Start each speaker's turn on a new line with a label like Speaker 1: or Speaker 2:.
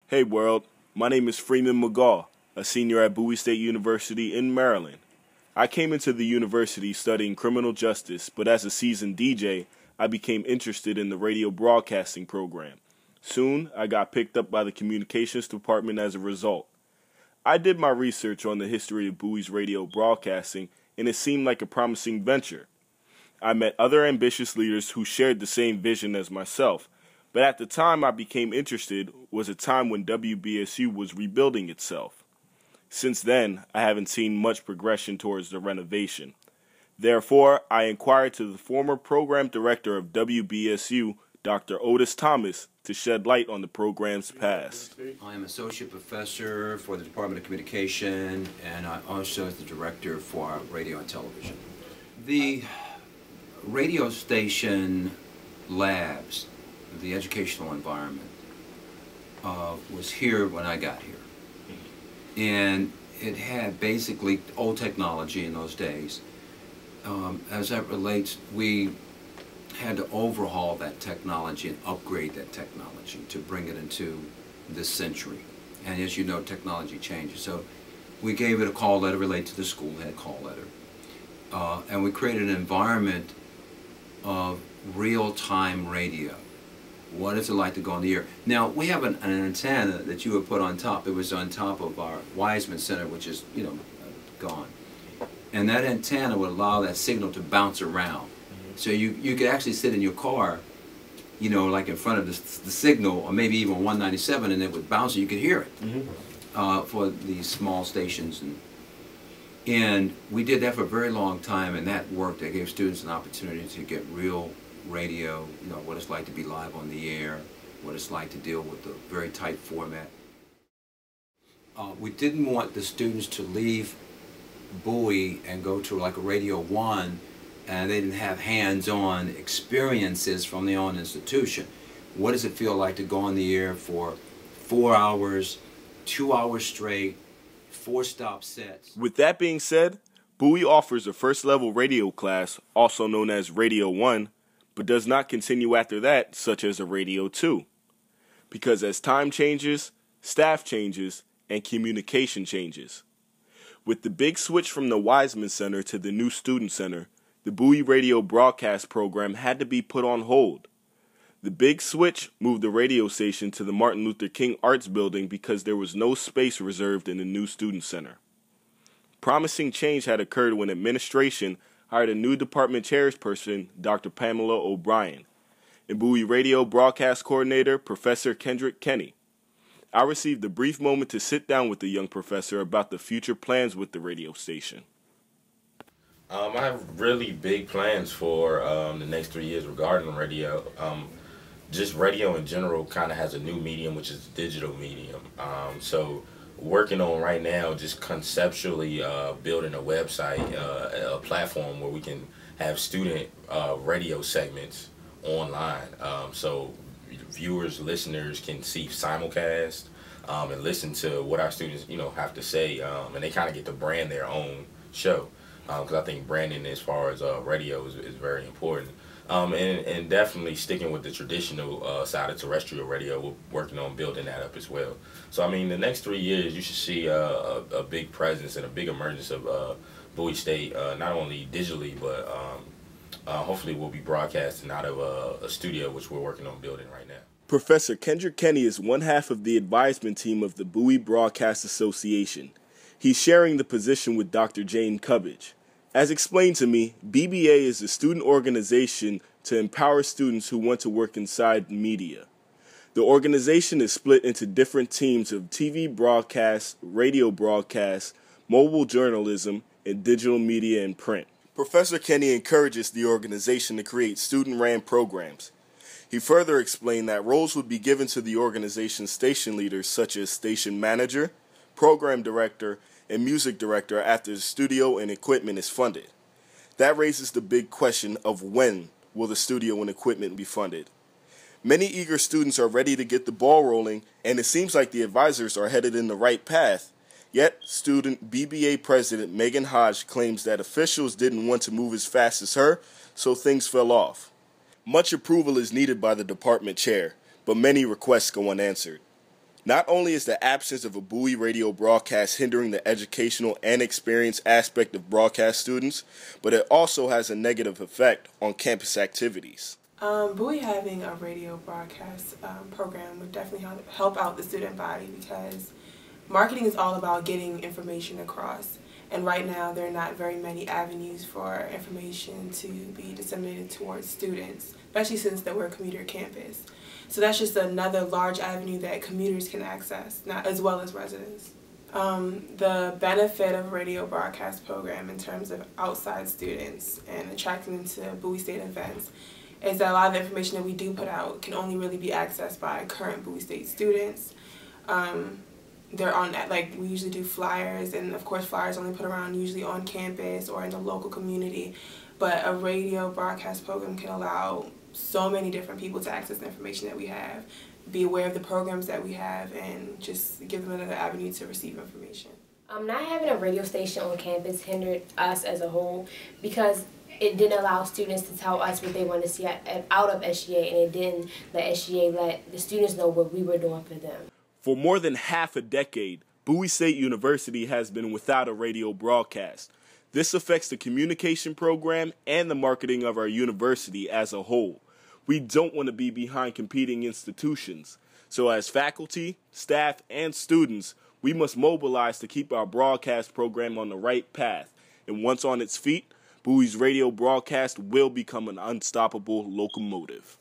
Speaker 1: Hey world, my name is Freeman McGaw, a senior at Bowie State University in Maryland. I came into the university studying criminal justice, but as a seasoned DJ, I became interested in the radio broadcasting program. Soon, I got picked up by the communications department as a result. I did my research on the history of Bowie's radio broadcasting, and it seemed like a promising venture. I met other ambitious leaders who shared the same vision as myself, but at the time I became interested was a time when WBSU was rebuilding itself. Since then, I haven't seen much progression towards the renovation. Therefore, I inquired to the former program director of WBSU, Dr. Otis Thomas, to shed light on the program's past.
Speaker 2: I am associate professor for the Department of Communication, and I also am the director for radio and television. The radio station labs, the educational environment, was here when I got here. And it had basically old technology in those days. As that relates, we had to overhaul that technology and upgrade that technology to bring it into this century. And as you know, technology changes. So we gave it a call letter related to the school, had a call letter. And we created an environment of real-time radio. What is it like to go on the air? Now, we have an antenna that you would put on top. It was on top of our Wiseman Centre, which is, gone. And that antenna would allow that signal to bounce around. So you could actually sit in your car, like in front of the signal, or maybe even 197, and it would bounce and you could hear it for these small stations. And we did that for a very long time, and that worked. That gave students an opportunity to get real radio, what it's like to be live on the air, what it's like to deal with the very tight format. We didn't want the students to leave Bowie and go to like a Radio 1 and they didn't have hands-on experiences from their own institution. What does it feel like to go on the air for 4 hours, 2 hours straight, 4-stop sets?
Speaker 1: With that being said, Bowie offers a first-level radio class, also known as Radio 1, but does not continue after that, such as a Radio 2. Because as time changes, staff changes, and communication changes. With the big switch from the Wiseman Centre to the new Student Center, the Bowie radio broadcast program had to be put on hold. The big switch moved the radio station to the Martin Luther King Arts Building because there was no space reserved in the new Student Center. Promising change had occurred when administration hired a new department chairperson, Dr. Pamela O'Brien, and Bowie radio broadcast coordinator, Professor Kendrick Kenny. I received a brief moment to sit down with the young professor about the future plans with the radio station.
Speaker 3: I have really big plans for the next 3 years regarding radio. Just radio in general kind of has a new medium, which is digital medium. So working on right now, just conceptually building a website, a platform where we can have student radio segments online. So viewers, listeners can see simulcast and listen to what our students, have to say, and they kind of get to brand their own show. Because I think branding as far as radio is very important. And definitely sticking with the traditional side of terrestrial radio, we're working on building that up as well. So, I mean, the next 3 years, you should see a big presence and a big emergence of Bowie State, not only digitally, but hopefully we'll be broadcasting out of a studio, which we're working on building right now.
Speaker 1: Professor Kendrick Kenny is one half of the advisement team of the Bowie Broadcast Association. He's sharing the position with Dr. Jane Cubbage. As explained to me, BBA is a student organization to empower students who want to work inside media. The organization is split into different teams of TV broadcasts, radio broadcasts, mobile journalism, and digital media and print. Professor Kenny encourages the organization to create student-ran programs. He further explained that roles would be given to the organization's station leaders such as station manager, program director, and music director after the studio and equipment is funded. That raises the big question of when will the studio and equipment be funded. Many eager students are ready to get the ball rolling, and it seems like the advisors are headed in the right path. Yet, student BBA president Megan Hodge claims that officials didn't want to move as fast as her, so things fell off. Much approval is needed by the department chair, but many requests go unanswered. Not only is the absence of a Bowie radio broadcast hindering the educational and experience aspect of broadcast students, but it also has a negative effect on campus activities.
Speaker 4: Bowie having a radio broadcast program would definitely help out the student body, because marketing is all about getting information across. And right now there are not very many avenues for information to be disseminated towards students, especially since that we're a commuter campus. So that's just another large avenue that commuters can access, as well as residents. The benefit of a radio broadcast program in terms of outside students and attracting them to Bowie State events is that a lot of the information that we do put out can only really be accessed by current Bowie State students. They're on, like, we usually do flyers, and of course flyers only put around usually on campus or in the local community, but a radio broadcast program can allow so many different people to access the information that we have, be aware of the programs that we have, and just give them another avenue to receive information.
Speaker 5: Not having a radio station on campus hindered us as a whole, because it didn't allow students to tell us what they wanted to see out of SGA, and it didn't let SGA let the students know what we were doing for them.
Speaker 1: For more than half a decade, Bowie State University has been without a radio broadcast. This affects the communication program and the marketing of our university as a whole. We don't want to be behind competing institutions. So as faculty, staff, and students, we must mobilize to keep our broadcast program on the right path. And once on its feet, Bowie's radio broadcast will become an unstoppable locomotive.